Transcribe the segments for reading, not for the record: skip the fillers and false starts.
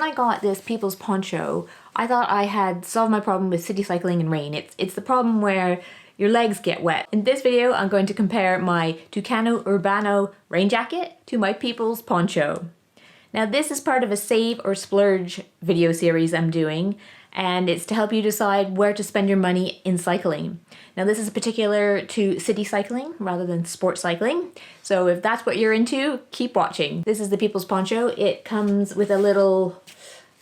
When I got this Peoples Poncho, I thought I had solved my problem with city cycling and rain. It's the problem where your legs get wet. In this video, I'm going to compare my Tucano Urbano rain jacket to my Peoples Poncho. Now this is part of a save or splurge video series I'm doing, and it's to help you decide where to spend your money in cycling. Now this is particular to city cycling rather than sport cycling, so if that's what you're into, keep watching. This is the Peoples Poncho. It comes with a little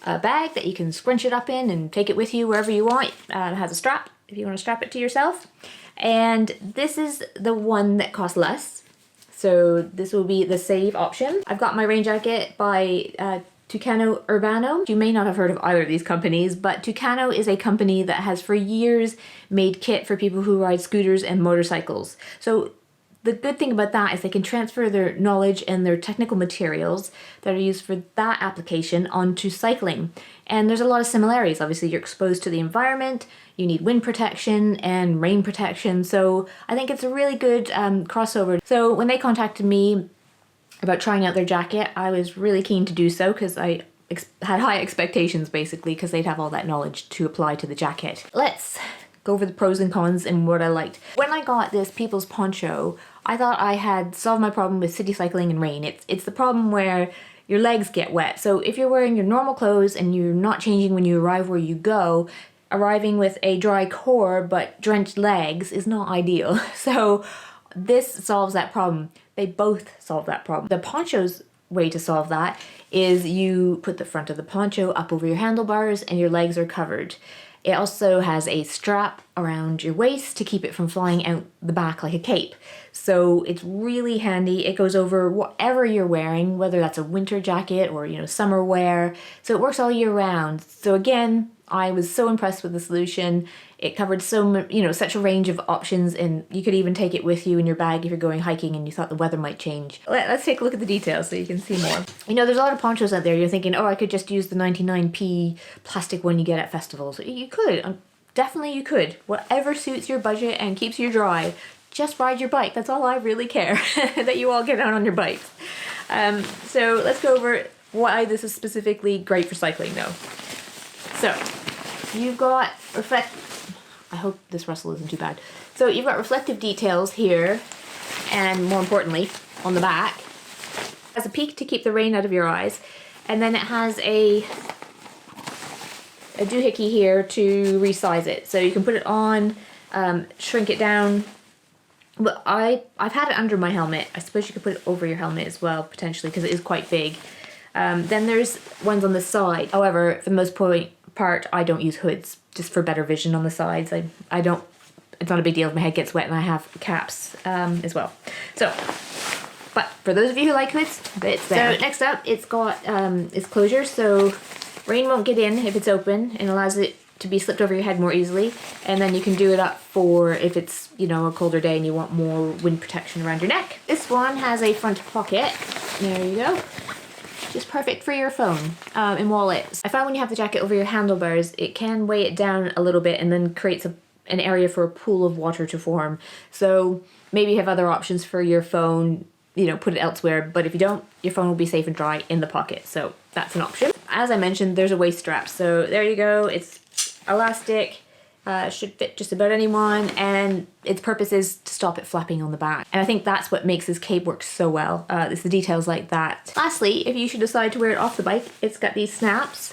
bag that you can scrunch it up in and take it with you wherever you want. It has a strap if you want to strap it to yourself. And this is the one that costs less. So this will be the save option. I've got my rain jacket by Tucano Urbano. You may not have heard of either of these companies, but Tucano is a company that has for years made kit for people who ride scooters and motorcycles. So the good thing about that is they can transfer their knowledge and their technical materials that are used for that application onto cycling. And there's a lot of similarities. Obviously, you're exposed to the environment, you need wind protection and rain protection, so I think it's a really good crossover. So when they contacted me about trying out their jacket, I was really keen to do so because I had high expectations basically because they'd have all that knowledge to apply to the jacket. Let's go over the pros and cons and what I liked. When I got this Peoples Poncho, I thought I had solved my problem with city cycling and rain. It's the problem where your legs get wet. So if you're wearing your normal clothes and you're not changing when you arrive where you go, arriving with a dry core but drenched legs is not ideal. So this solves that problem. They both solve that problem. The poncho's way to solve that is you put the front of the poncho up over your handlebars and your legs are covered. It also has a strap around your waist to keep it from flying out the back like a cape. So it's really handy. It goes over whatever you're wearing, whether that's a winter jacket or, summer wear. So it works all year round. So again, I was so impressed with the solution. It covered such a range of options, and you could even take it with you in your bag if you're going hiking and you thought the weather might change. Let's take a look at the details so you can see more. There's a lot of ponchos out there. You're thinking, oh, I could just use the 99p plastic one you get at festivals. You could. Definitely you could. Whatever suits your budget and keeps you dry. Just ride your bike. That's all I really care. That you all get out on your bikes. So let's go over why this is specifically great for cycling though. So you've got I hope this rustle isn't too bad. So you've got reflective details here, and more importantly, on the back. It has a peak to keep the rain out of your eyes, and then it has a doohickey here to resize it. So you can put it on, shrink it down. But I've had it under my helmet. I suppose you could put it over your helmet as well, potentially, because it is quite big. Then there's ones on the side. However, for the most part, I don't use hoods, just for better vision on the sides. I don't, it's not a big deal if my head gets wet, and I have caps as well. So, but for those of you who like hoods, it's there. So next up, it's got its closure, so rain won't get in if it's open, and allows it to be slipped over your head more easily. And then you can do it up for if it's, a colder day and you want more wind protection around your neck. This one has a front pocket. There you go. Just perfect for your phone and wallet. I found when you have the jacket over your handlebars, it can weigh it down a little bit and then creates an area for a pool of water to form. So maybe you have other options for your phone, put it elsewhere, but if you don't, your phone will be safe and dry in the pocket. So that's an option. As I mentioned, there's a waist strap. So there you go. It's elastic. Should fit just about anyone, and its purpose is to stop it flapping on the back. And I think that's what makes this cape work so well. It's the details like that. Lastly, if you should decide to wear it off the bike, it's got these snaps.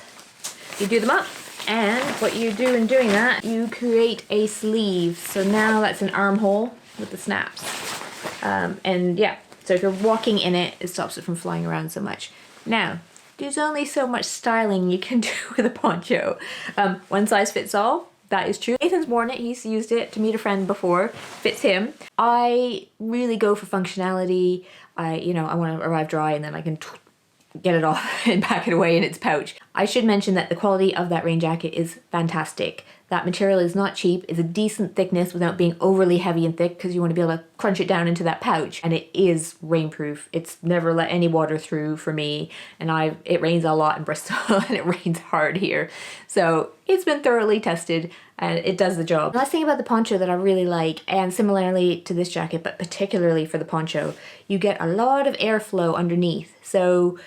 You do them up, and what you do in doing that, you create a sleeve. So now that's an armhole with the snaps. And yeah, so if you're walking in it, it stops it from flying around so much. Now, there's only so much styling you can do with a poncho. One size fits all. That is true. Nathan's worn it. He's used it to meet a friend before. Fits him. I really go for functionality. I want to arrive dry and then I can get it off and pack it away in its pouch. I should mention that the quality of that rain jacket is fantastic. That material is not cheap. It's a decent thickness without being overly heavy and thick because you want to be able to crunch it down into that pouch. And it is rainproof. It's never let any water through for me. And it rains a lot in Bristol and it rains hard here. So it's been thoroughly tested and it does the job. The last thing about the poncho that I really like, and similarly to this jacket, but particularly for the poncho, you get a lot of airflow underneath. So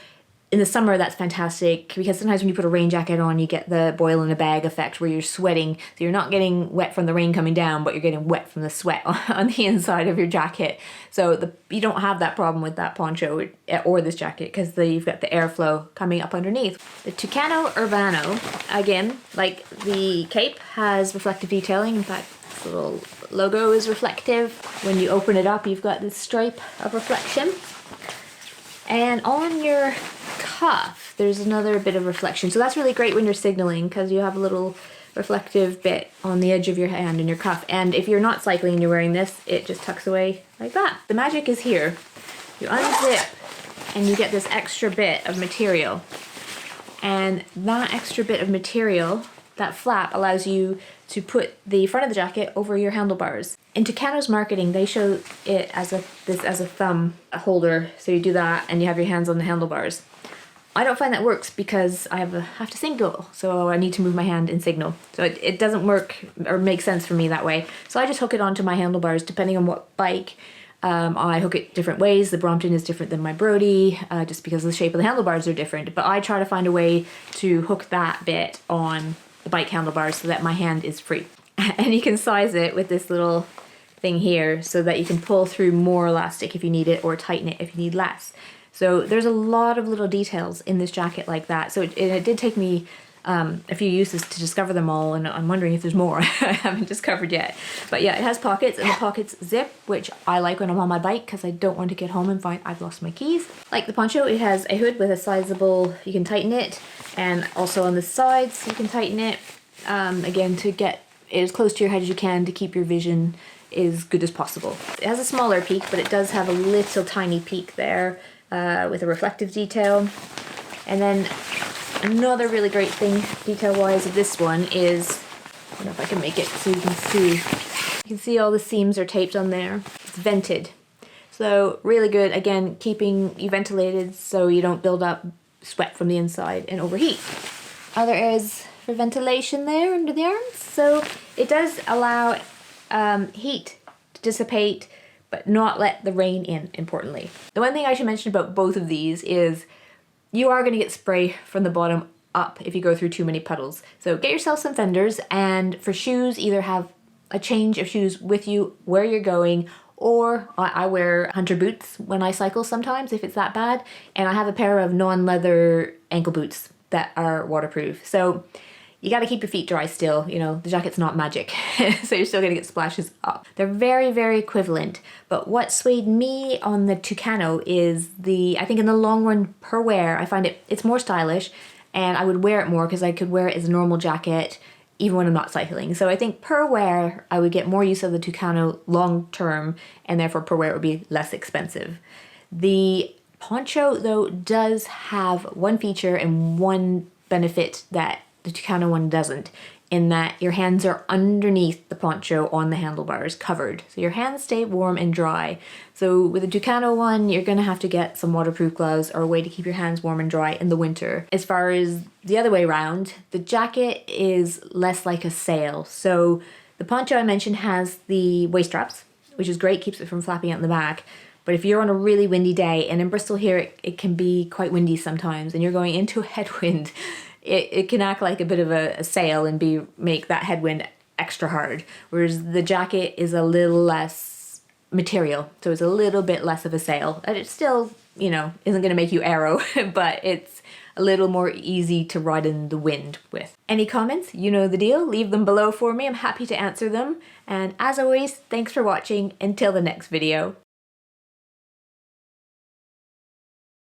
In the summer, that's fantastic because sometimes when you put a rain jacket on, you get the boil in a bag effect where you're sweating. So you're not getting wet from the rain coming down, but you're getting wet from the sweat on the inside of your jacket. So you don't have that problem with that poncho or this jacket because you've got the airflow coming up underneath. The Tucano Urbano, again, like the cape, has reflective detailing. In fact, this little logo is reflective. When you open it up, you've got this stripe of reflection. And on your cuff, there's another bit of reflection. So that's really great when you're signaling because you have a little reflective bit on the edge of your hand and your cuff. And if you're not cycling and you're wearing this, it just tucks away like that. The magic is here. You unzip and you get this extra bit of material. And that extra bit of material, that flap, allows you to put the front of the jacket over your handlebars. In Tucano's marketing, they show it as a thumb holder. So you do that and you have your hands on the handlebars. I don't find that works because I have to signal, so I need to move my hand in signal. So it doesn't work or make sense for me that way. So I just hook it onto my handlebars depending on what bike. I hook it different ways. The Brompton is different than my Brody, just because the shape of the handlebars are different. But I try to find a way to hook that bit on the bike handlebars so that my hand is free. And you can size it with this little thing here so that you can pull through more elastic if you need it or tighten it if you need less. So there's a lot of little details in this jacket like that. So it did take me a few uses to discover them all, and I'm wondering if there's more I haven't discovered yet. But yeah, it has pockets, and the pockets zip, which I like when I'm on my bike because I don't want to get home and find I've lost my keys. Like the poncho, it has a hood with a sizable, you can tighten it, and also on the sides you can tighten it, again, to get it as close to your head as you can to keep your vision as good as possible. It has a smaller peak, but it does have a little tiny peak there with a reflective detail. And then another really great thing detail-wise of this one is, I don't know if I can make it so you can see. You can see all the seams are taped on there. It's vented. So really good, again, keeping you ventilated so you don't build up sweat from the inside and overheat. Other areas for ventilation there under the arms. So it does allow heat to dissipate but not let the rain in, importantly. The one thing I should mention about both of these is you are going to get spray from the bottom up if you go through too many puddles. So get yourself some fenders, and for shoes, either have a change of shoes with you where you're going, or I wear hunter boots when I cycle sometimes if it's that bad, and I have a pair of non-leather ankle boots that are waterproof. So you got to keep your feet dry still, you know, the jacket's not magic, so you're still going to get splashes up. They're very, very equivalent, but what swayed me on the Tucano is I think in the long run per wear, I find it's more stylish, and I would wear it more because I could wear it as a normal jacket even when I'm not cycling. So I think per wear, I would get more use of the Tucano long term, and therefore per wear it would be less expensive. The poncho, though, does have one feature and one benefit that the Tucano one doesn't, in that your hands are underneath the poncho on the handlebars, covered. So your hands stay warm and dry. So with the Tucano one, you're gonna have to get some waterproof gloves or a way to keep your hands warm and dry in the winter. As far as the other way around, the jacket is less like a sail. So the poncho I mentioned has the waist straps, which is great, keeps it from flapping out in the back. But if you're on a really windy day, and in Bristol here, it can be quite windy sometimes, and you're going into a headwind, it can act like a bit of a sail and make that headwind extra hard. Whereas the jacket is a little less material, so it's a little bit less of a sail. And it still, you know, isn't going to make you aero, but it's a little more easy to ride in the wind with. Any comments? You know the deal. Leave them below for me. I'm happy to answer them. And as always, thanks for watching. Until the next video.